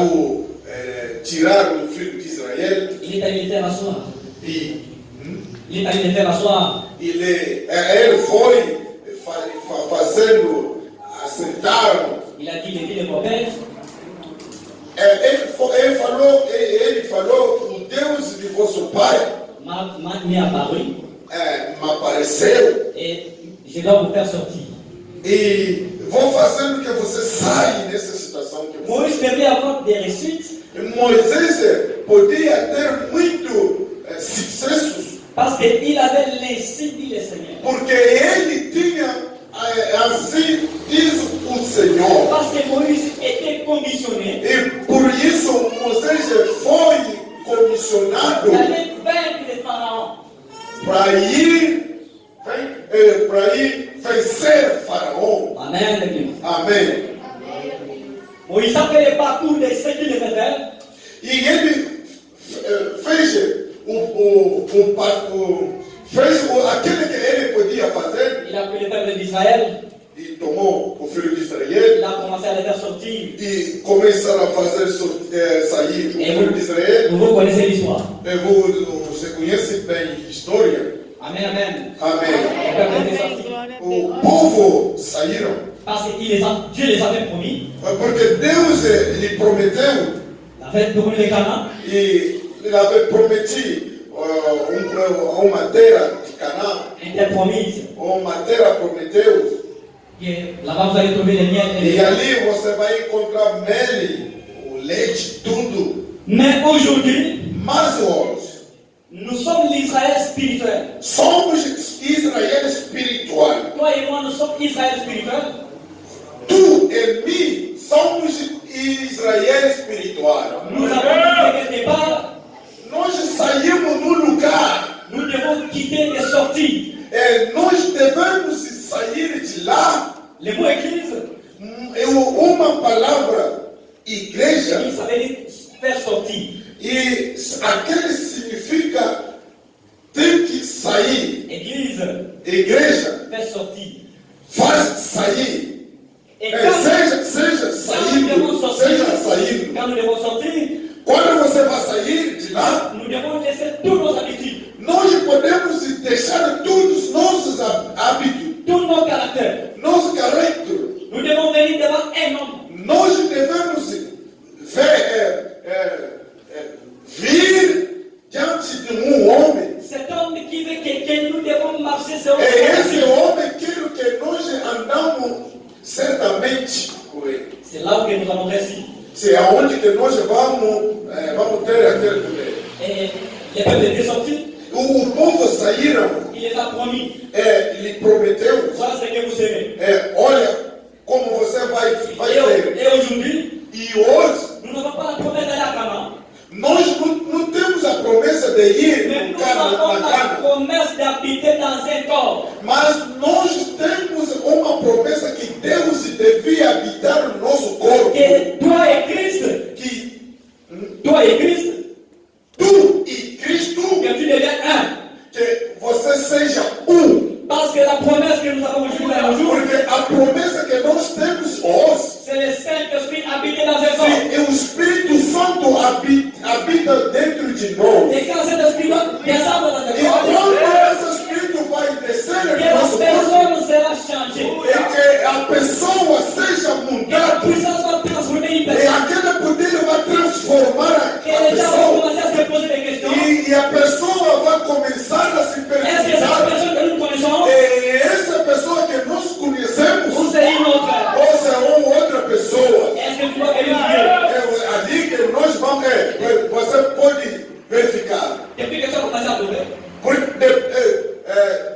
ao tirar o filho de Israel, il est allé le faire asseoir. e Il est allé le faire asseoir. ele foi fazendo assentar. Il a dit, les prophètes. Ele falou, o Deus de vosso pai m'est apparu. M'apareceu. Et je dois vous faire sortir. E vou fazendo que você saia nessa situação que você. Moïse devait avoir des réussites. Moisés podia ter muito sucessos. Parce qu'il avait l'insigne, dit le Seigneur. Porque ele tinha, assim diz o Senhor. Parce que Moïse était commissionné. E por isso Moisés foi comissionado D'aller vaincre les pharaons. para ir vencer Faraó. Amen, l'église. Amém. Moïse a fait le parcours de ce qu'il devait faire. E ele fez aquilo que ele podia fazer. Il a pris le peuple d'Israël. E tomou o filho de Israel. Il a commencé à le faire sortir. E começaram a fazer sair o filho de Israel. Vous connaissez l'histoire. Você conhece bem a história. Amen, amen. Amém. Le peuple était sorti. O povo saíram. Parce que Dieu les avait promis. Porque Deus lhe prometeu. Il avait promis le Canaan. E ele avait prometido uma terra de Canaã. Était promise. Uma terra prometeu. Et là-bas vous allez trouver les miel et les E ali você vai encontrar mel, o leite, tudo. Mais aujourd'hui, Mas hoje, nous sommes l'Israël spirituel. somos Israel espiritual. Toi et moi, nous sommes Israël spirituel. Tu e mim somos Israel espiritual. Nous avons quitté quelque part. Nós saímos no lugar. Nous devons quitter et sortir. Nós devemos sair de lá. Le mot église, Uma palavra igreja. ça veut dire faire sortir. E aquele significa tem que sair. Église, Igreja faire sortir. faz sair. Et quand Seja nous devons saído. Seja sortir, saído. quand nous devons sortir, Quando você vai sair de lá, nous devons laisser toutes nos habitudes, nós podemos deixar todos os nossos hábitos, tout nos caractères. nosso caráter. Nous devons venir devant un homme. Nós devemos vir diante de homem. Cet homme qui veut que nous devons marcher sur Esse homem que nós andamos certamente com ele. C'est là où nous allons réussir. Se é onde que nós vamos ter aquele poder. Et les peuples étaient sortis, O povo saíram, il les a promis. lhe prometeu, Voilà ce que vous savez. olha como você vai ter. Et aujourd'hui, E hoje, nous n'avons pas la promesse d'aller à Canaan. nós não temos a promessa de ir Mais nous na avons la Cana, promesse d'habiter dans un corps. mas nós temos uma promessa que Deus devia habitar no nosso corpo. Que toi et Christ, Tu e Cristo, que tu deviens un. que você seja um. Parce que la promesse que nous avons aujourd'hui, Porque a promessa que nós temos hoje, c'est le Saint-Esprit habité dans un corps. se o Espírito Santo habita dentro de nós, Et quand cet esprit va descendre dans un e corps, quando esse Espírito vai descer que em la nosso corpo, personne sera changée. e que a pessoa seja Que la mudada, puissance va transformer une e personne. aquele poder vai transformar Que a les gens vont pessoa, commencer à se poser des questions. e a pessoa vai começar a se Est-ce que cette perguntar, personne que nous connaissons, e essa pessoa que nós conhecemos, ou c'est une autre? ou se é outra pessoa, Est-ce que tu dois vérifier? é ali que nós vamos, você pode verificar. Depuis que tu as commencé à adorer,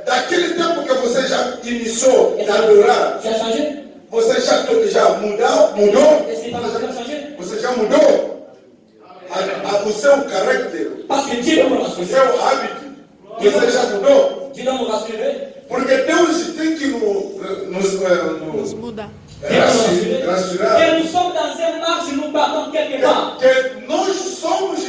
Daquele tempo que você já iniciou a adorar, tu as changé? você já mudou? Est-ce que ta personne a changé? Você já mudou? O seu caráter, Parce que Dieu doit me o rassurer. seu hábito, você já mudou? Dieu doit me rassurer. Porque Deus tem que nos Muda. rassurar. Que nous sommes dans un marche, nous partons quelque part. Que nós somos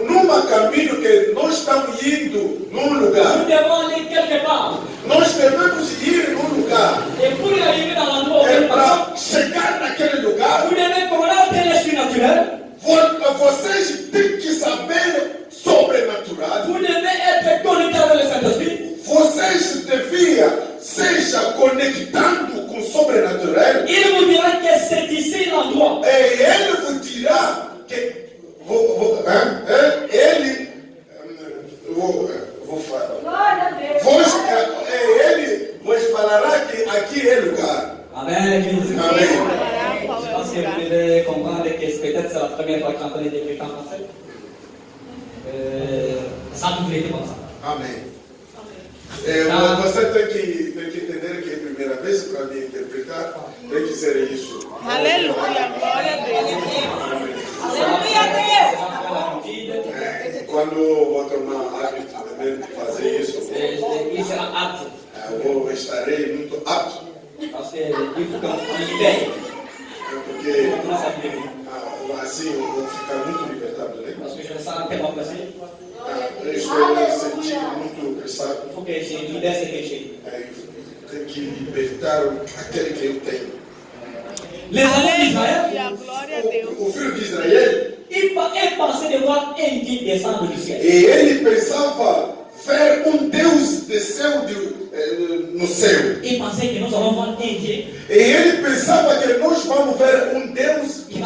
numa caminho que nós estamos indo num Nous lugar. devons aller quelque part. Nós devemos ir num lugar. Et pour y arriver dans l'endroit où nous partons, Para chegar naquele lugar, vous devez connaître les devez comprendre que peut-être c'est la première fois que j'entends des trucs en français. Ça a toujours été comme ça. Amém. Você tem que entender que é a primeira vez para me interpretar, tem que ser isso. Aleluia, glória a Deus. Quando eu vou tomar hábito de fazer isso, Isso era apto. eu estarei muito apto, Parce qu'il faut qu'on libère. porque On commence à libérer. assim eu vou ficar muito libertado, né? Parce que je me sens tellement pressé. Eu estou me sentindo muito cansado. Il faut que je libère ces péchés. Tem que libertar aquele que eu tenho. Les années d'Israël, Aleluia, glória a Deus. O filho de Israel, il pensait de voir un Dieu descendre du ciel. e ele pensava ver Deus desceu no céu. Il pensait que nous allons voir un Dieu E ele pensava que nós vamos ver Deus qui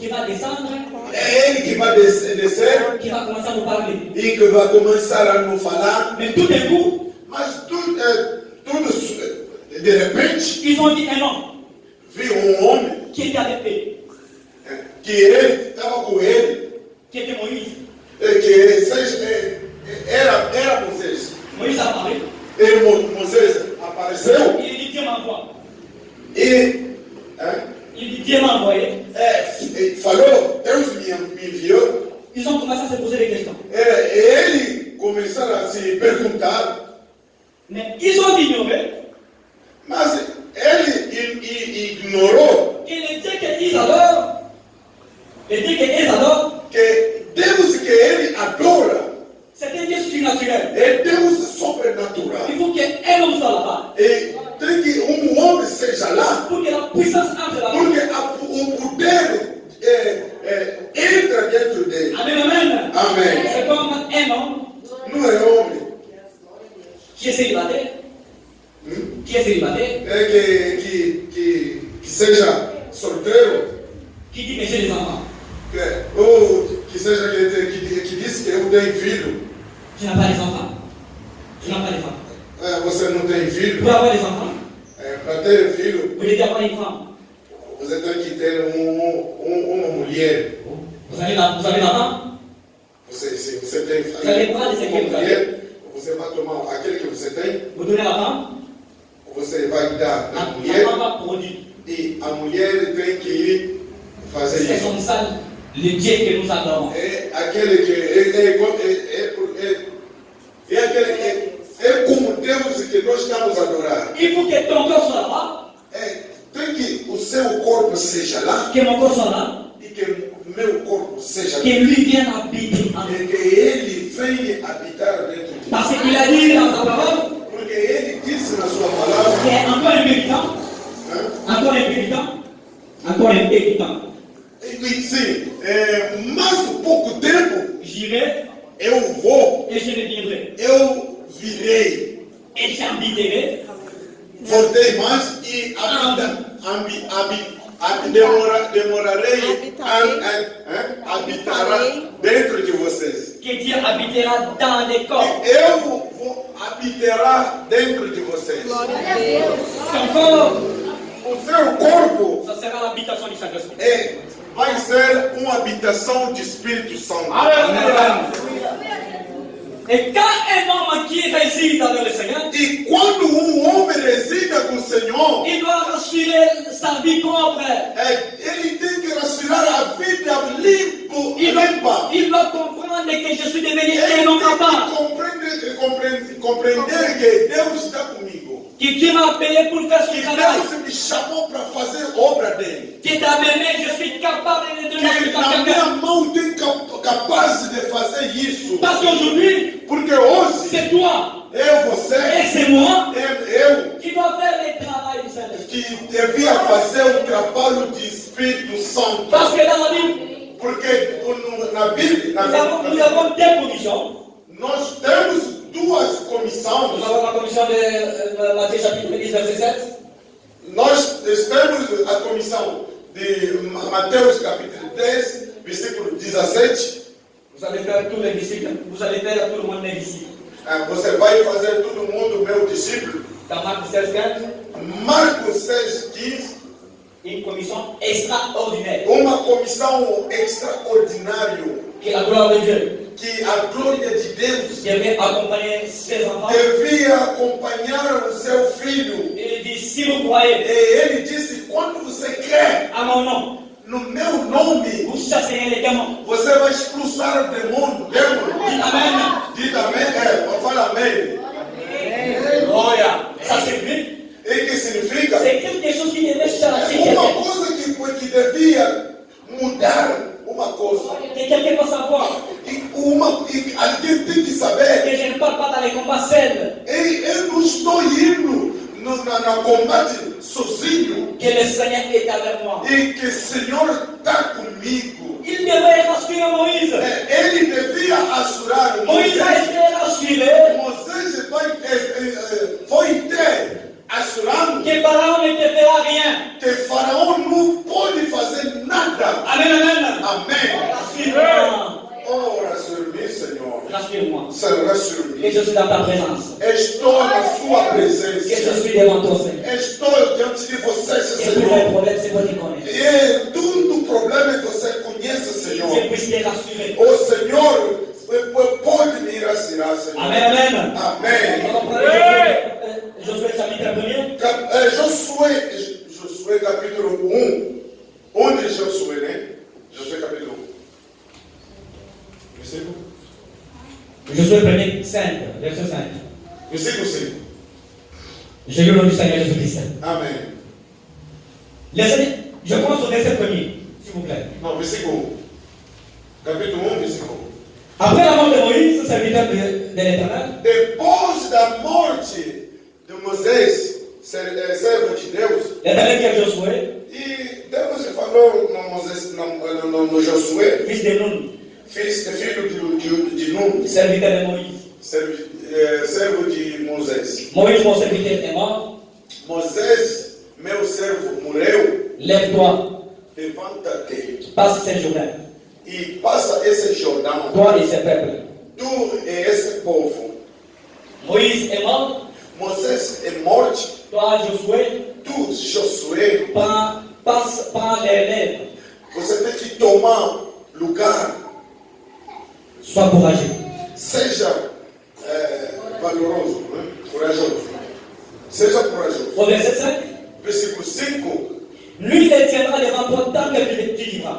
va descendre, é ele que vai descer qui va commencer à nous parler. e que vai começar a nos falar. Mais tout d'un coup, Mas tudo de repente, ils ont dit un homme viu homem qui était avec eux, que ele estava com ele, qui était Moïse. era Moisés. Moïse a parlé. E Moisés apareceu Il dit Dieu m'envoie. e Il dit Dieu m'a envoyé. falou, Deus me enviou. Ils ont commencé à se poser des questions. Ele começaram a se perguntar, Mais ils ont ignoré. mas ele ignorou Et le Dieu qu'ils adorent, le Dieu qu'ils adorent, que Deus que ele adora c'est un Dieu surnaturel. é Deus sobrenatural. Il faut qu'un homme soit là-bas. E tem que homem seja lá, Pour que la puissance entre là-bas. porque o poder entra dentro dele. Amen, amen. Amém. C'est comme un homme Não é homem, qui est célibataire. Qui est célibataire, é que seja solteiro, qui dit que j'ai des enfants. ou que seja que diz que eu tenho filho. Tu n'as pas des enfants. Tu n'as pas des enfants. Você não tem filho. Pour avoir des enfants, Para ter filho, vous devez avoir une femme. você tem que ter uma mulher. Vous avez la femme, Se você tem Você vai falar desse aqui, uma mulher, você vai tomar aquele que você tem, vous donnez la femme, você vai dar la à femme mulher, va produire. e a mulher tem que ir fazer C'est isso. comme ça le Dieu que nous adorons. É aquele que é como Deus que nós estamos a adorar. Il faut que ton corps soit là-bas, Tem que o seu corpo seja lá que mon corps soit là, e que meu corpo seja que lá. lui vienne habiter en nous. E que ele venha habitar dentro de Parce nós. qu'il a dit dans sa parole Porque ele disse na sua palavra, qu'il est encore un pénitent, encore un pénitent, encore un pénitent. e sim, mais um pouco tempo J'irai eu vou, et je reviendrai. eu virei, Et j'habiterai voltei mais e demorarei habitará dentro de vocês. que Dieu habitera dans les corps. Eu vou habitará dentro de vocês. Glória a Deus. Ton corps, O seu corpo ça sera l'habitation du Saint-Esprit. vai ser uma habitação de Espírito Santo. Et quand un homme qui réside avec le Seigneur, E quando homem resida com o Senhor, il doit rassurer sa vie propre. ele tem que rasurar a vida limpa. Il doit comprendre que je suis devenu Ele un homme à tem part. que compreender que Deus está comigo. Que Dieu m'a appelé pour faire Que son travail. Deus me chamou para fazer obra dele. Que dans mes mains, je suis capable de Que donner na à minha quelqu'un. mão tem capaz de fazer isso. Parce qu'aujourd'hui, Porque hoje, c'est toi eu, você, et c'est moi eu, qui dois faire le travail du Saint-Esprit. que devia fazer o trabalho de Espírito Santo. Parce que dans la Bible, Porque na Bíblia, nous avons deux commissions. nós temos duas comissões. Nous avons la commission de Matthieu chapitre 10, verset 7. Nós temos a comissão de Mateus capítulo 10, versículo 17. Vous allez faire tous les disciples. Vous allez faire tout le monde mes disciples. Você vai fazer todo mundo meu discípulo. Dans Marc 16, 15, Marcos 6, 15. Une commission extraordinaire. Uma comissão extraordinária Que la gloire de Dieu que a glória de Deus devait accompagner ses enfants. devia acompanhar o seu filho. Il dit, si vous croyez E ele disse, quando você crê à mon nom, no meu nome, vous chasserez les démons. você vai expulsar o demônio. Dites Amen. Diz amém. Fala amém. Glória. Ça signifie, E que significa? c'est quelque chose qui devait changer Uma quelqu'un. coisa que devia mudar. Uma coisa. Que quelqu'un doit savoir E alguém tem que saber. que je ne parle pas dans les combats seuls. Eu não estou indo na combate sozinho. Que le Seigneur est avec moi. E que o Senhor está comigo. Il devait rassurer Moïse. Ele devia assurar Moïse a Moisés. été rassuré Moisés foi ter assurando que Pharaon ne te fera rien. que Faraó não pode fazer nada. Amen, amen. Amém. Rassure-moi. Oh, rassure-me, Senhor. Rassure-moi. Senhor, Que rassure-me. je suis dans ta présence. Estou na sua Que je presença. suis devant toi, Seigneur. Estou diante de você, Et tous mes Senhor. problèmes, c'est toi qui connais. E todo o problema que você conhece, Senhor. Je puisse te rassurer. O Senhor pode me assurar, Senhor. Amen, amen. Amém. On va prendre Josué chapitre 1er. Josué capítulo 1. Onde é Josué, né? Josué capítulo 1. Versículo? Josué 1er 5, verset 5. Versículo 5. J'ai lu le nom du Seigneur Jésus-Christ. Amém. Je commence au verset 1er, s'il vous plaît. Não, versículo 1. Capítulo 1, versículo 1. Après la mort de Moïse, serviteur de l'Éternel, Depois da morte de Moisés, servo de Deus, l'Éternel dit à Josué, e Deus falou no Josué, fils de Nun, filho de Nun, serviteur de Moïse. servo de Moisés. Moïse, mon serviteur, est mort. Moisés, meu servo, morreu. Lève-toi, Levanta-te passe ce Jourdain, e passa esse Jordão. toi et ce peuple. Tu e esse povo. Moïse est mort, Moisés é morto. toi, Josué, Tu, Josué, prends les relèves. você tem que tomar lugar. Sois courageux. Seja valoroso, né? Corajoso. Seja corajoso. Au verset 5, Versículo 5. lui te tiendra devant toi tant que tu vivras.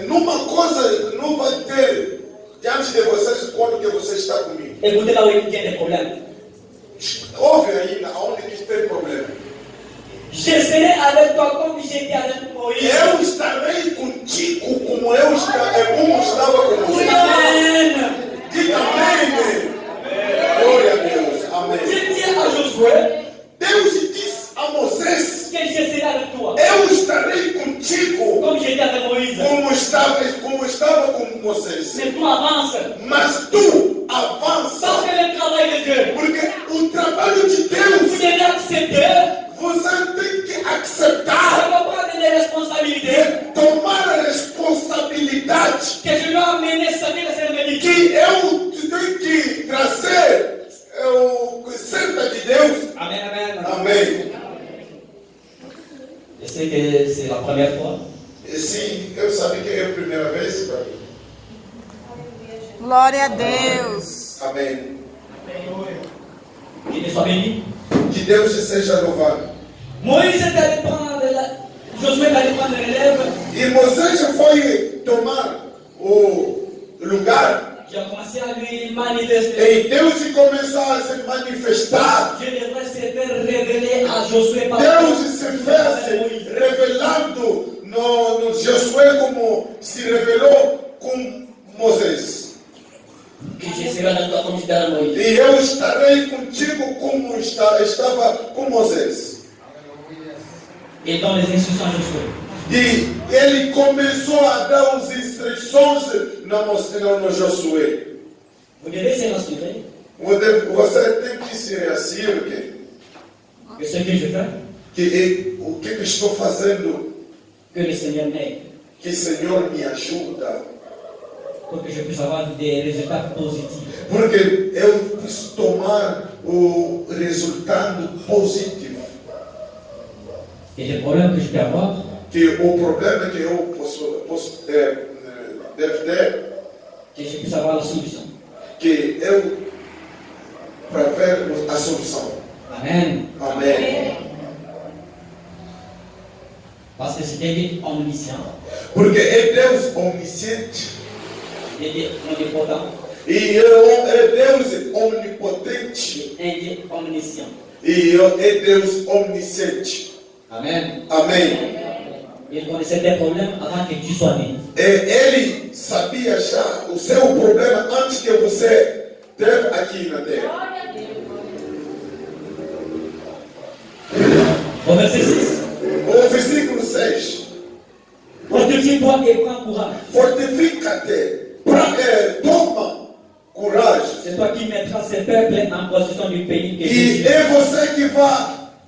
Numa coisa não vai ter diante de vocês quando que você está comigo. Écoutez là où il y a des problèmes. Ouve ainda aonde que tem problema. Je serai avec toi comme j'étais avec Moïse. Eu estarei contigo como estava com você. Amen. Diga amém. Glória a Deus. Amém. Je dis à Josué Deus disse a Moisés: que je serai avec toi eu estarei contigo comme j'étais avec Moïse. como estava com Moisés. Mais toi avance. Mas tu avança, Parce que le travail de Dieu, porque o trabalho de vous Deus devez accepter. você tem que Ça aceitar, va prendre des responsabilités tomar a responsabilidade que je dois amener servir le Seigneur me dit. que eu tenho que trazer o cerca de Deus. Amen, amen. Amém. Je sais que c'est la première fois. E sim, eu sabia que é a primeira vez para mim. Glória a Deus. Amém. Qu'il soit béni. Que Deus seja louvado. Moïse est allé prendre Josué est allé prendre l'élève E Moisés foi tomar o lugar qui a commencé à lui manifester. e Deus começou a se manifestar. Dieu devrait se faire révéler à Josué par Deus se fez Moïse. revelando no Josué como se revelou com Moisés. Que je serai avec toi comme j'étais avec Moïse. E eu estarei contigo como estava com Moisés. Et dans les instructions de Josué. E ele começou a dar as instruções no Josué. Vous devez se rassurer Você tem que se reassir que ce que je fais, que o que eu estou fazendo, que le Seigneur m'aide, que o Senhor me ajuda, pour que je puisse avoir des résultats positifs. porque eu preciso tomar o resultado positivo. Et les problèmes que je peux avoir, que o problema que eu deve ter, que je puisse avoir la solution. que eu para ver a solução. Amen. Amém. Parce que c'est un Dieu omniscient, Porque é Deus onisciente un Dieu omnipotent, e é Deus onipotente un Dieu omniscient. e é Deus omnisciente. Amen. Amém. Il connaissait tes problèmes avant que tu sois né. Ele sabia já o seu problema antes que você teve aqui na terra. Au verset 6. O versículo 6. Fortifie-toi et prends courage. Fortifica-te, toma coragem. C'est toi qui mettras ces peuples en possession du pays que E je é você que vai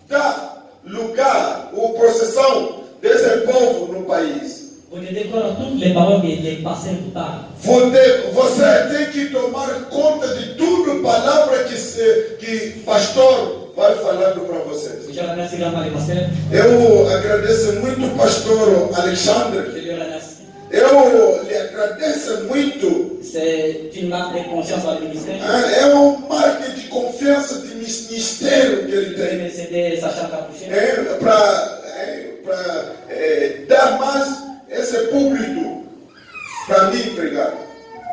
dar lugar ou possessão desse povo no país. Vous te déclarez toutes les paroles qui étaient passées tout tard. Você tem que tomar conta de tudo palavra que pastor vai falando para vocês. Je remercie grandement les pasteurs. Eu agradeço muito o pastor Alexandre. Je le remercie. Eu lhe agradeço muito. C'est une marque de confiance dans le ministère. É marca de confiança de ministério que ele Je vais tem. me céder sa chambre à coucher. Para dar mais esse público para mim pregar.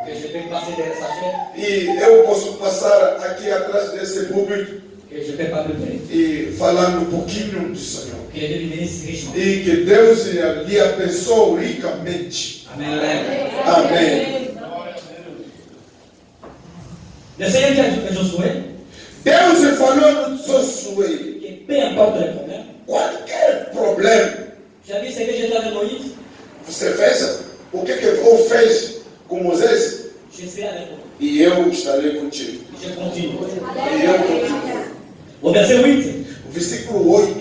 Que je peux passer derrière sa chair. E eu posso passar aqui atrás desse público Que je peux pas me plaindre. e falando um pouquinho do Senhor. Que Dieu lui bénisse richement. E que Deus lhe abençoe ricamente. Amen. Amen. Amém. Le Seigneur qui a dit que Josué, Deus falou no Josué, que peu importe les problèmes, qualquer problema, tu as vu ce que j'ai fait avec Moïse, você fez o que eu fez com Moisés je serai avec toi. e eu estarei contigo. Je continue. E eu continuo. Au verset 8, O versículo 8,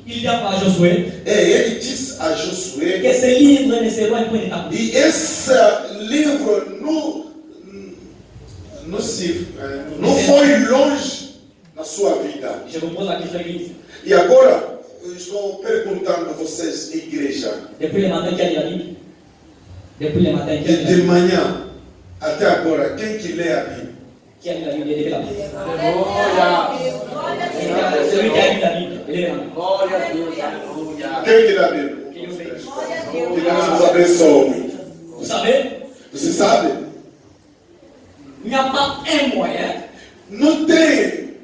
il dit à Josué ele diz a Josué, que ce livre ne s'éloigne point de ta bouche. e esse livro não foi longe na sua vida. Je vous pose la question, Église. E agora, eu estou perguntando a vocês, igreja, Depuis le matin, qui a lu la Bible? Depuis le matin, qui a lu la de Bible? manhã até agora, quem que lê a Bíblia? Qui a lu la Bible? Levez la Bible. Aleluia. Celui qui a lu la Bible, levez la Bible. Glória a Deus, aleluia. Quem que lê a Bíblia? Que Dieu bénisse. Que Deus nos abençoe. Vous savez, Você sabe? il n'y a pas un moyen Não tem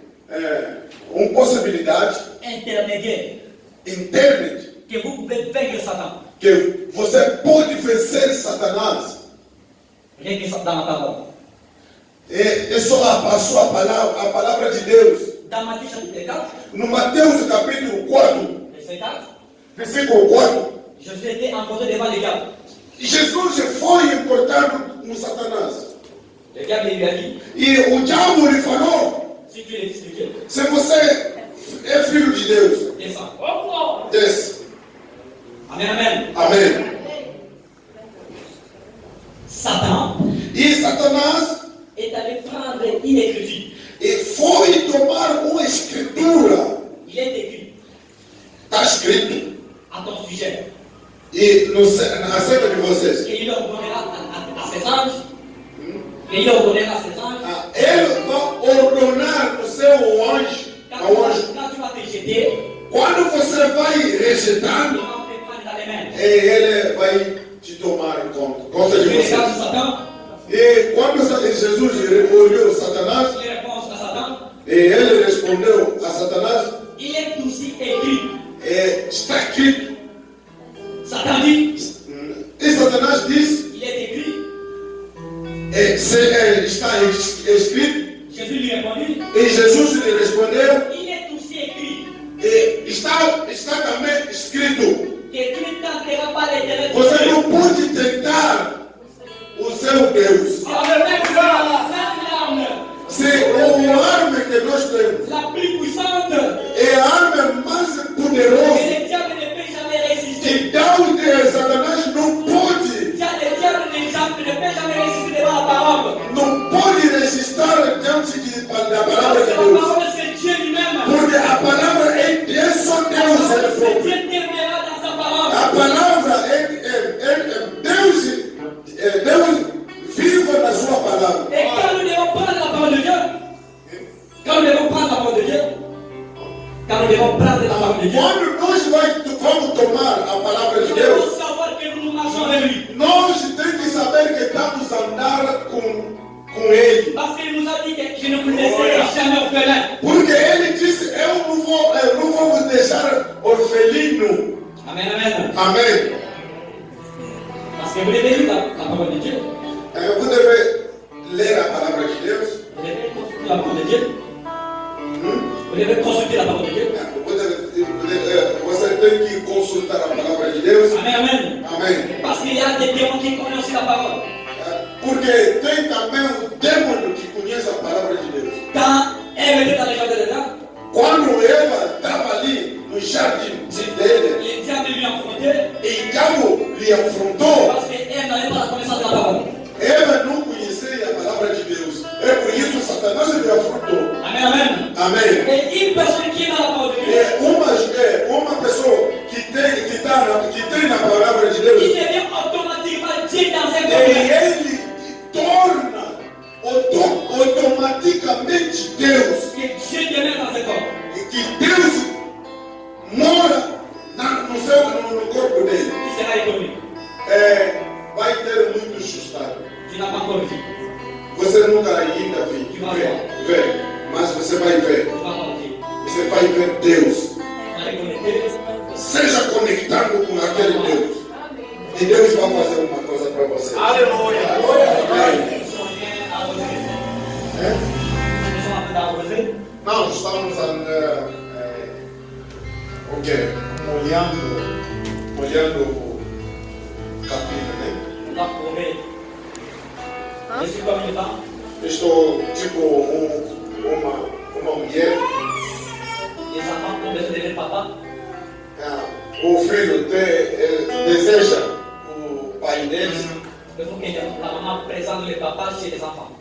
uma possibilidade intermédiaire internet que vous pouvez vaincre Satan. que você pode vencer Satanás. Rien que ça dans la parole. É só a sua palavra, a palavra de Deus. Dans Matthieu chapitre 4, No Mateus capítulo 4, verset 4, versículo 4, Jésus était encontré devant le diable. Jesus foi encontrado com Satanás. Le diable lui a dit, E o diabo lhe falou: si tu es le fils de Dieu, se você é filho de Deus, descends. desce. Amen, amen. Amém. Satan E Satanás est allé prendre une écriture. foi tomar uma escritura. Il est écrit Está escrito. à ton sujet E acerca de vocês. qu'il ordonnera à ses anges, qu'il ordonnera à ses anges, Ele vai ordenar o seu anjo. Ao anjo. quand tu vas te jeter, Quando você vai il rejeitando, va te prendre dans les mains. ele vai te tomar conta de Tu regardes vocês. Satan, E quando Jesus olhou Satanás, il répond à Satan, e ele respondeu a Satanás, il est aussi écrit. está escrito. Satan dit, E Satanás diz, il est écrit. está escrito. Jésus lui répondit, E Jesus lhe respondeu, il est aussi écrit está também escrito. que tu ne tenteras pas l'Éternel. Você não pode tentar o seu Deus. C'est la même arme, Se o arma que nós temos la plus puissante, é a arma mais que poderosa le diable ne peut jamais résister. que Satanás não pode, Le diable ne peut jamais résister devant la parole. não pode resistir diante da palavra de C'est la Deus. parole, c'est Dieu lui-même. que vous devez lire la parole de Dieu. Vous devez lire la parole de Dieu. Vous devez consulter la parole de Dieu. Vous devez consulter la parole de Dieu. Você tem que consultar a palavra de Deus. Amen, amen. Amém. Parce qu'il y a des démons qui connaissent la parole. Porque tem também um demônio que conhece a palavra de Deus. Quand Ève était dans le jardin d'Éden, Quando Eva estava ali no jardim dele, le diable lui a affronté e diabo lhe afrontou. parce qu'Ève n'avait pas la connaissance de la parole. Eva não conhecia a palavra de Deus. É por isso Satanás lhe afrontou. Amen, amen. Amém. Et une personne qui est dans la parole de Dieu, Uma pessoa que tem na palavra de il Deus, devient automatiquement Dieu dans un e domaine. ele torna automaticamente Deus. Que Dieu demeure dans cet homme. E que Deus mora no corpo dele. Qui sera étonné. Vai ter muito assustado. Tu n'as pas encore vu. Você nunca ainda vê, mas você vai ver. Tu vas voir Dieu. Você vai ver Deus. Tu vas reconnecter. Seja conectado com aquele Deus. E Deus vai fazer uma coisa para você. Aleluia. Amém. Ils sont bien arrosés. É? Ils sont en train d'arroser. Não, estamos molhando o capim, né? On va prouver. Je suis comme une femme. Estou tipo uma mulher. Les enfants ont besoin de leur papa. O filho deseja o pai deles. Il faut que la maman présente le papa chez les enfants.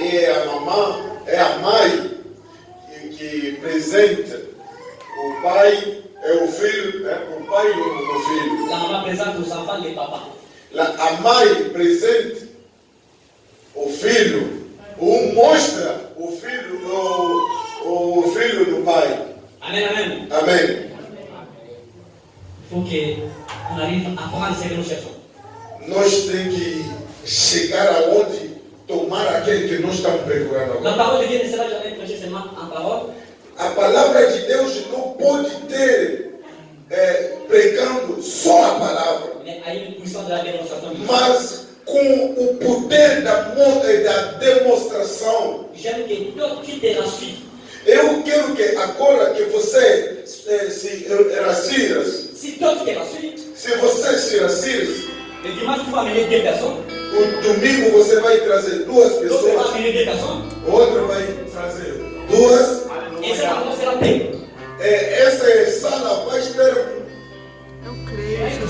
E a mamã é a mãe que presente o pai, é o filho, o pai do filho. La maman présente aux enfants le papa. A mãe presente o filho, mostra o filho do pai. Amen, amen. Amém. Il faut qu'on arrive à prendre ce que nous cherchons. Nós temos que chegar aonde tomar aquele que nós estamos procurando La agora. parole de Dieu ne sera jamais prêchée seulement en parole. A palavra de Deus não pode ter pregando só a palavra, Mais à une puissance de la démonstration. mas com o poder da demonstração. J'aime que d'autres qui te la suivent. Eu quero que agora que você se racira, Si d'autres te la suivent, se você se racira, le dimanche tu vas amener 2 personnes, o domingo você vai trazer duas l'autre va pessoas, amener 2 personnes, o outro vai trazer duas. et ça va commencer la paix. Essa sala vai estar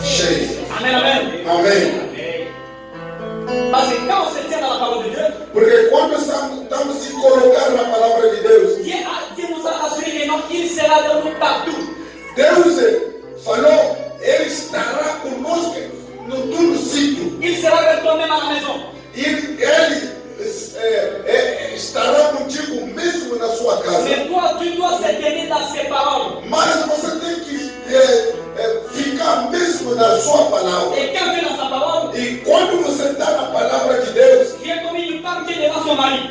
cheia. Amen, amen. Amém. Parce que quand on se tient dans la parole de Dieu, Porque quando estamos se colocar na palavra de Deus, Dieu nous a assuré que non, il sera dans nous partout. Deus falou, Ele estará conosco no todo sítio. Il sera avec toi même à la maison. Ele estará contigo mesmo na sua casa. Mais toi, tu dois se tenir dans ses paroles. Mas você tem que ficar mesmo na sua palavra. Et quand tu es dans sa parole, E quando você está na palavra de Deus, tu es comme une femme qui est devant son mari.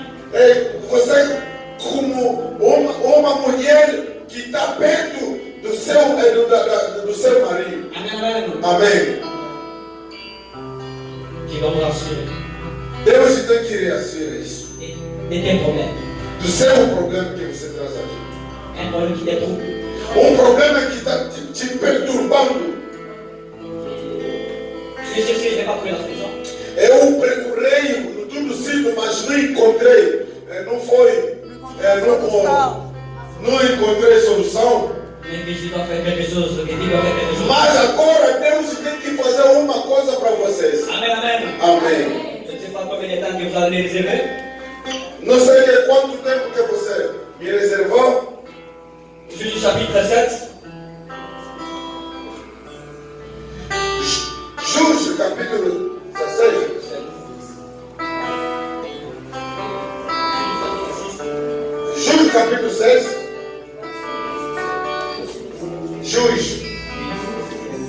você como uma mulher que está perto do seu marido. Amen, amen. Amém. Qui va nous rassurer. Deus tem que reagir isso. Et tes problèmes. Do seu problema que você traz aqui. Un problème qui te trouble. Problema que está te perturbando. Je cherché, je n'ai pas trouvé la solution. Eu procurei no tudo sítio, mas não encontrei. Não encontrei solução. Mais que je dois faire quelque chose, que tu dois faire quelque chose. Mas agora Deus tem que fazer uma coisa para vocês. Amen, amen. Amém. Je ne sais pas combien de temps que vous allez me réserver. Não sei quanto tempo que você me reservou. Juge chapitre 7. Juge capítulo 16. Juge capítulo 6. Juiz.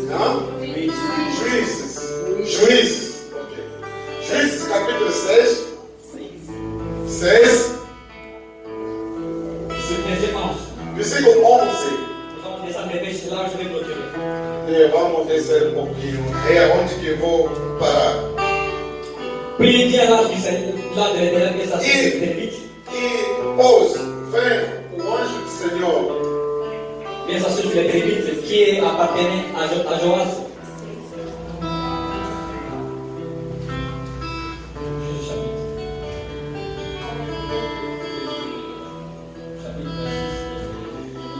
Não? Juízes. Juízes. Ok. Juízes capítulo 6. 6. Verset 11. Versículo 11. Nous allons descendre les versets là, je vais clôturer. Vamos descer um pouquinho. É onde que vou parar. Priez bien l'âge du Seigneur, l'âge de l'Éternel, que ça se vite. E pôs, vem o anjo do Senhor. Bien ça sur les trébites qui appartenait à Joas.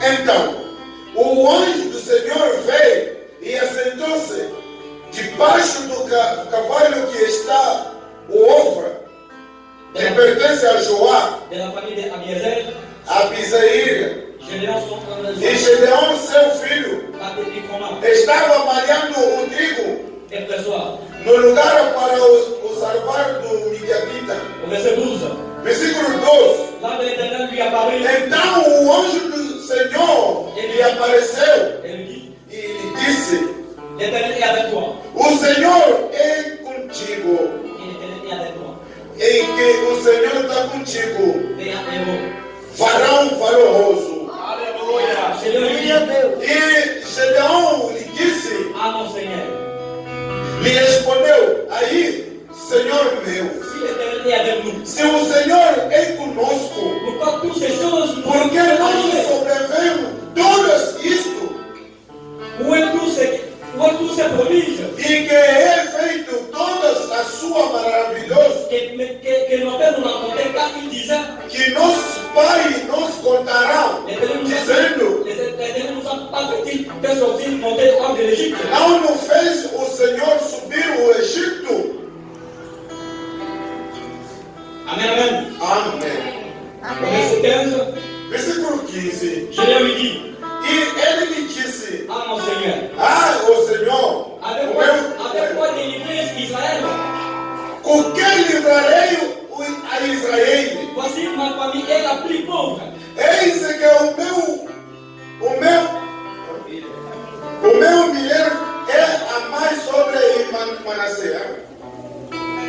Então, o anjo do Senhor veio e assentou-se debaixo do cavalo que está o Ofra, que pertence a Joá, De la famille d'Abiezer, a Bisaíra. Gédéon son E Gedeão, seu filho, estava malhando o trigo et pressoir. no lugar para o salvar do Midianita. Au verset 12. Versículo 12. L'âme de l'Éternel lui apparut Então o anjo do Senhor lhe apareceu et lui dit, e lhe disse: l'Éternel est avec toi. O Senhor é contigo. Et l'Éternel est avec toi. Em que o Senhor está contigo, Veillant héros. varão valoroso. Gédéon lui dit, E Gedeão lhe disse, ah mon Seigneur, lhe respondeu: aí, Senhor meu, si l'Éternel est avec nous, se o Senhor é conosco, pourquoi toutes ces choses nous por que sont não arrivées? sobrevemos todos isto? Où est tous ces prodiges E que é feito todas a sua maravilhosa, que nos pères nous racontaient quand ils disaient, que nossos pais nos contarão, dizendo: l'Éternel nous a pas fait sortir, monter hors de l'Égypte. não nos fez o Senhor subir o Egito. Amen, amen. Amém. Au verset 15, Versículo 15. Gédéon lui dit, E ele lhe disse: ah mon Seigneur, ah, o Senhor, avec quoi délivrer Israël? com que livrarei a Israel? Voici ma famille est la plus pauvre. Eis que o meu mulher é a mais sobre Manassés.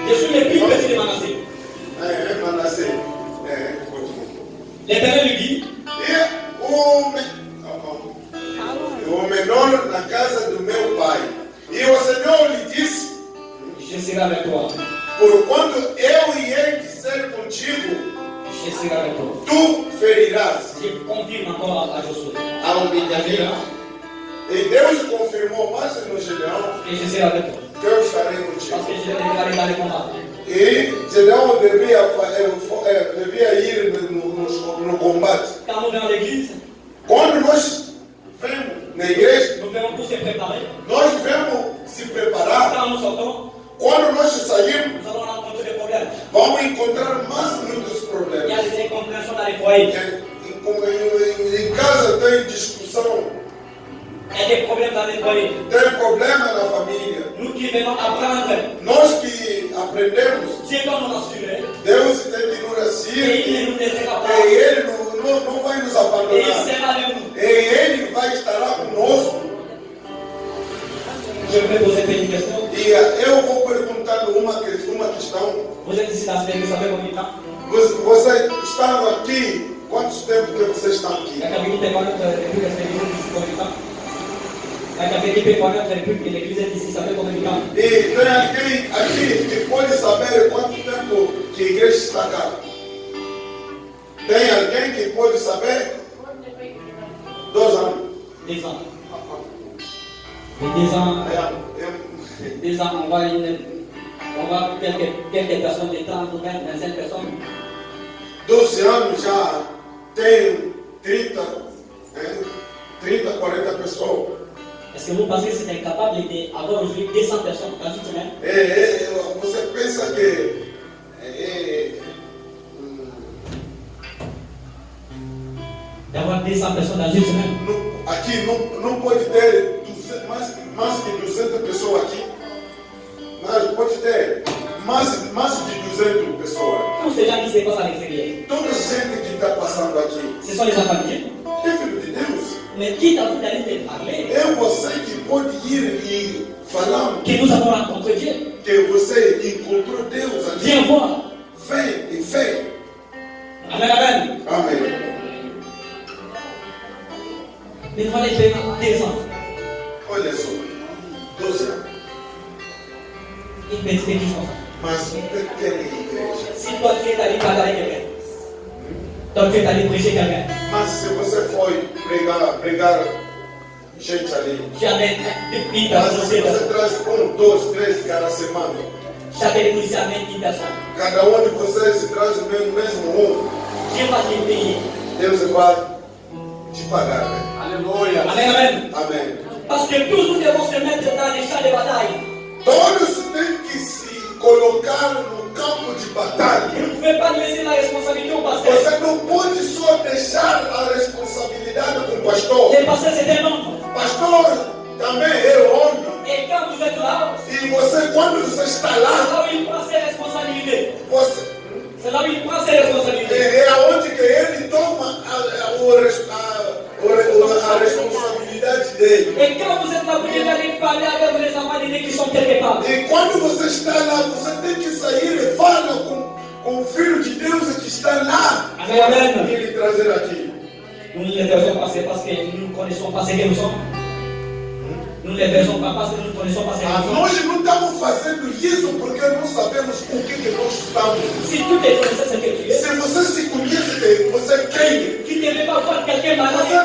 Je suis le plus petit de Manassé. Manassés. L'Éternel lui dit, E o menor na casa do meu pai. E o Senhor lhe disse: je serai avec toi. porquanto eu hei de ser contigo, Je serai avec toi. tu ferirás Je confirme encore à Josué. ao Midianita. E Deus confirmou mais no Gedeão Et je serai avec toi. que eu estarei Parce contigo. que je l'ai déclaré dans les combats. E Gedeão devia ir no combate. Quand nous venons à l'église, Quando nós vemos na igreja, nous venons pour se préparer. nós devemos se preparar. Quand nous sortons, Quando nós sairmos, nous allons rencontrer des problèmes. vamos encontrar mais muitos Il y a problemas. des incompréhensions dans les foyers. Em casa tem discussão, Il y a des problèmes dans les foyers. tem problema na família. Nous qui venons apprendre, Nós que aprendemos, Dieu doit nous rassurer. Deus tem que nos Et assistir. il ne nous laissera pas. E Ele não vai nos Et il abandonar. sera avec nous. E Ele vai estar conosco. Je vais poser une question. E eu vou perguntando uma questão. Vous êtes ici dans cette église, ça fait combien de temps? Você estava aqui, quanto tempo que você está aqui? La capacité de connaître depuis que cette église est ici, combien de temps? La capacité de connaître depuis que l'église est ici, ça fait combien de temps? E tem alguém aqui que pode saber quanto tempo que a igreja está cá? Tem alguém que pode saber? 2 anos. 2 ans. Et 2 ans, 2 ans, on va quelques personnes de 30 ou 25 personnes. 12 anos já tem 30, 40 pessoas. Est-ce que vous pensez que c'est incapable d'avoir aujourd'hui 200 personnes dans une semaine? Você pensa que D'avoir 200 personnes dans une semaine? aqui não pode ter mais de 200 pessoas aqui? Mas pode ter mais de 200 pessoas. Tous ces gens qui se passent à l'extérieur, Toda a gente que está passando aqui ce sont les enfants de Dieu. é filho de Deus. Mais qui t'a vous d'aller te parler É você que pode ir e falar que nous avons rencontré Dieu? que você encontrou Deus ali. Viens voir. Vem e vem. Amen, amen. Amém. Mais il fallait faire 2 ans. Olha só, 12 anos. Une petite église comme ça. Mas uma pequena igreja. Si toi tu es allé parler avec quelqu'un, toi tu es allé prêcher quelqu'un, Mas se você foi pregar gente ali, tu amènes une mas personne, se deux você personnes. traz 1, 2, 3 cada semana, Chaque église amène une personne. cada um de vocês traz o mesmo Dieu va te payer. Deus vai te pagar. Né? Aleluia. Amen, amen. Amém. Parce que tous nous devons se mettre dans les champs de bataille. Todos têm que se colocar no campo de batalha. Vous ne pouvez pas laisser la responsabilité au pasteur. Você não pode só deixar a responsabilidade com o pastor. Le pasteur c'est un homme. Pastor também é homem. Et quand vous êtes là, E você, quando você está c'est lá, là où il prend ses responsabilités. você, C'est là où il prend ses responsabilités. é aonde que ele toma a responsabilidade dele. Et quand vous êtes là, vous devez aller parler avec les enfants de Dieu qui sont quelque part. E quando você está lá, você tem que sair e falar com o Filho de Deus que está lá. Amém, amém. E ele trazer aqui. Nous ne les faisons pas parce que nous ne connaissons pas ce que nous sommes. Nous ne les faisons pas parce que nous ne connaissons pas ce que nous sommes. Nós não estamos fazendo isso porque não sabemos o que nós estamos. Si tu te connaissais ce que tu es, Se você se conhece, você quem? tu ne devais pas voir quelqu'un malade Você et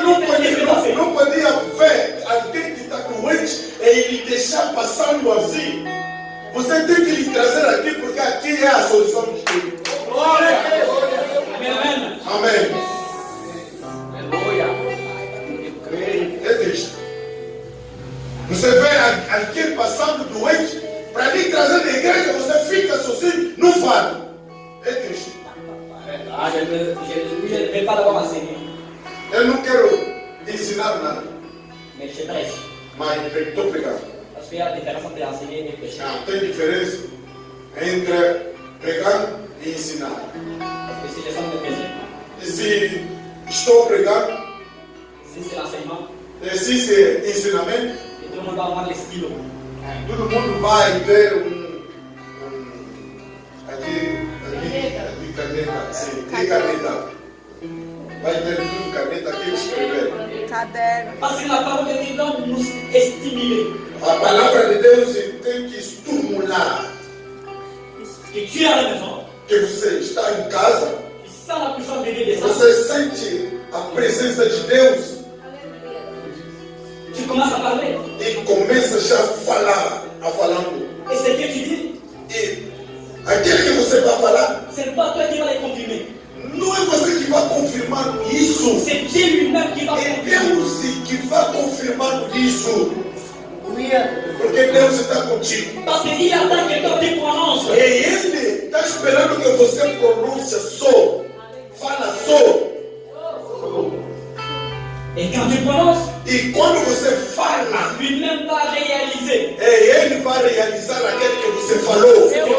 tu não podia ver alguém que está doente e ele deixar passando assim. Você tem que lhe trazer aqui porque aqui é a solução de tudo. Glória a Deus. Amém, amém. Amém. Aleluia. Eu creio. É triste. Você vê alguém passando doente, para lhe trazer da igreja, você fica sozinho, não fala. É triste. Ah, je ne vais pas l'avoir enseigné, Eu não quero ensinar nada, mais je prêche. mas estou pregando. Parce qu'il y a une différence entre enseigner et prêcher. Não tem diferença entre pregar e ensinar. Parce que si je sens de prêcher, E se estou pregando, si c'est l'enseignement, e se é ensinamento, et tout le monde va avoir les stylos. todo mundo vai ter aqui caneta, sim, tem caneta. Vai ter tudo caneta aqui escrever. Caderno. Parce que la parole de Dieu doit nous stimuler. A palavra de Deus tem que estimular Que tu es à la maison, que você está em casa, tu sens la puissance de Dieu descendre. você sente a presença de Deus Tu commences à parler. e começa já a falando. Et ce que tu dis, E aquele que você vai falar, c'est pas toi qui vas les confirmer. não é você que vai confirmar isso. C'est Dieu lui-même qui va É confirmer. Deus que vai confirmar isso. Porque Deus está contigo. Parce qu'il attend que toi tu prononces. E Ele está esperando que você pronuncie só. Fala só. Et quand tu prononces, E quando você fala, lui-même va réaliser. Ele vai realizar aquilo que você falou. Eu Aquilo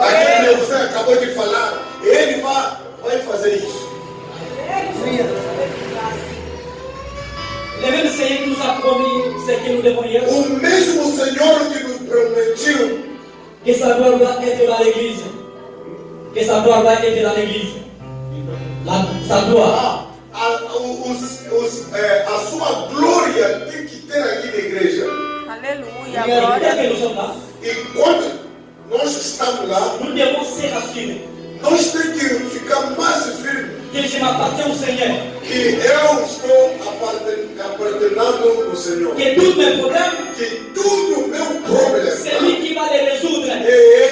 creio. que você acabou de falar, Ele vai fazer isso. Le même Seigneur qui nous a promis ce que nous devons dire, O mesmo Senhor que nos prometeu que sa gloire doit être dans l'église. Que sa gloire doit être dans l'église. Sa gloire. a sua glória tem que ter aqui na igreja. Aleluia. Et Glória a dès que Deus. nous sommes là, E quando nós estamos lá, nous devons se rassurer nós temos que ficar mais firmes que je m'appartiens au Seigneur. que eu estou apaixonado no Senhor. Que tous mes problèmes, Que tudo meu problema c'est lui qui va les résoudre. é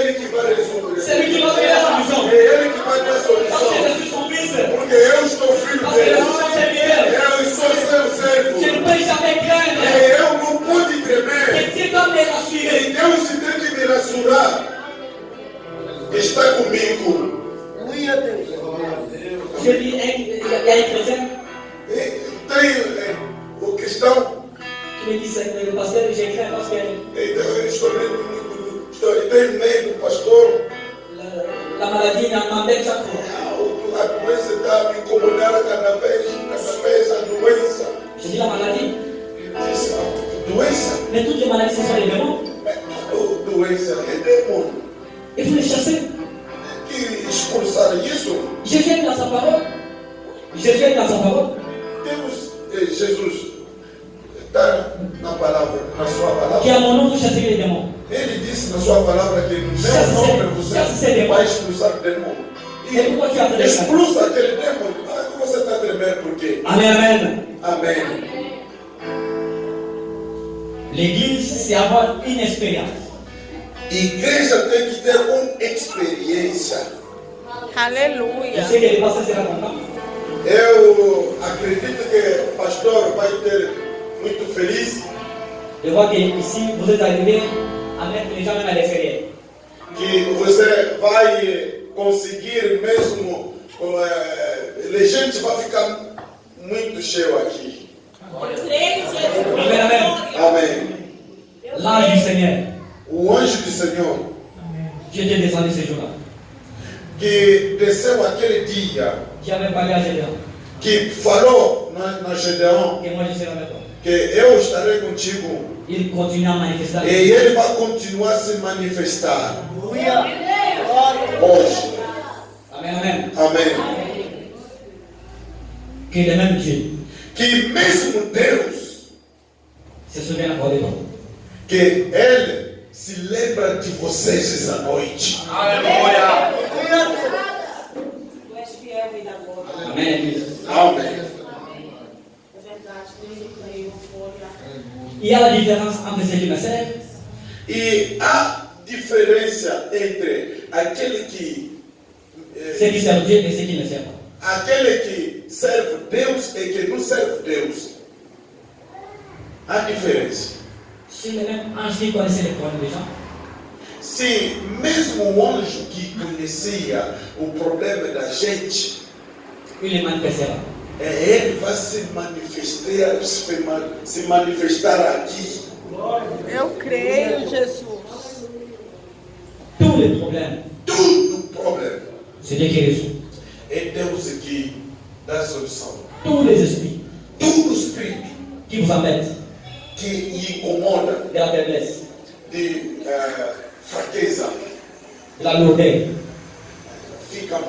Ele que vai resolver. C'est lui qui va donner la solution. É Ele que vai dar a Parce que solução. je suis son fils. Porque eu estou filho Parce que je dele. suis son serviteur. Eu sou seu Je servo. ne peux jamais craindre. E eu não pude tremer. Que Dieu doit me rassurer. E Deus tem que me rassurar. Está comigo. Je dis, il y a un chrétien E tem o cristão. qui me dit, Seigneur, le pasteur, j'ai craint parce que Então eu estou tem medo, pastor. la maladie m'embête chaque fois. A doença está me incomodando cada vez a doença. Je dis la maladie. Diz, doença? Mais toutes les maladies, ce sont les démons. Doença é demônio. Il faut les chasser. Que expulsar isso. Jésus est dans sa parole. Jésus est dans sa parole. Temos Jesus está na palavra, na sua palavra. Qui a mon nom, vous chassez les démons. Ele disse na sua palavra que no Já meu se- nome você já se seria. vai expulsar demônio. E por que você está Expulsa aquele demônio. Ah, que você está tremendo por quê? Amen, amen. Amém. L'église, c'est avoir une expérience. Igreja tem que ter uma experiência. Je Aleluia. sais que le pasteur sera content. Eu acredito que o pastor vai ter muito feliz Je vois que ici, vous êtes arrivés à mettre les gens même à l'extérieur. que você vai conseguir mesmo. A gente vai ficar muito cheio aqui. Amen, amen. Amém. L'ange du Seigneur, O anjo do Senhor qui était descendu ce jour-là, que desceu aquele dia, qui avait parlé à Gédéon, que falou na Gedeão et moi je serai avec toi. que eu estarei contigo Il continue à manifester. e ele vai continuar a se manifestar hoje. Amen, amen. Amém. Que le même Dieu Que mesmo Deus, se souvienne encore de toi. que Ele se lembra de vocês essa noite. Aleluia. Amen, Église. Amém. Il y a la différence entre ceux qui me servent E a diferença entre aquele ceux qui servent Dieu et ceux qui ne servent pas. aquele que serve Deus e que não serve Deus. A diferença. C'est le même ange qui connaissait les problèmes des gens. Se mesmo o anjo que conhecia o problema da gente, Il les manifestera. ele vai se manifestar aqui. Eu creio, Jesus. Tous les problèmes, Tudo problema. c'est Dieu qui résout. É Deus que dá a solução. Tous les esprits Tudo espírito qui vous embêtent, que incomoda de la faiblesse, de fraqueza de la lourdeur, fica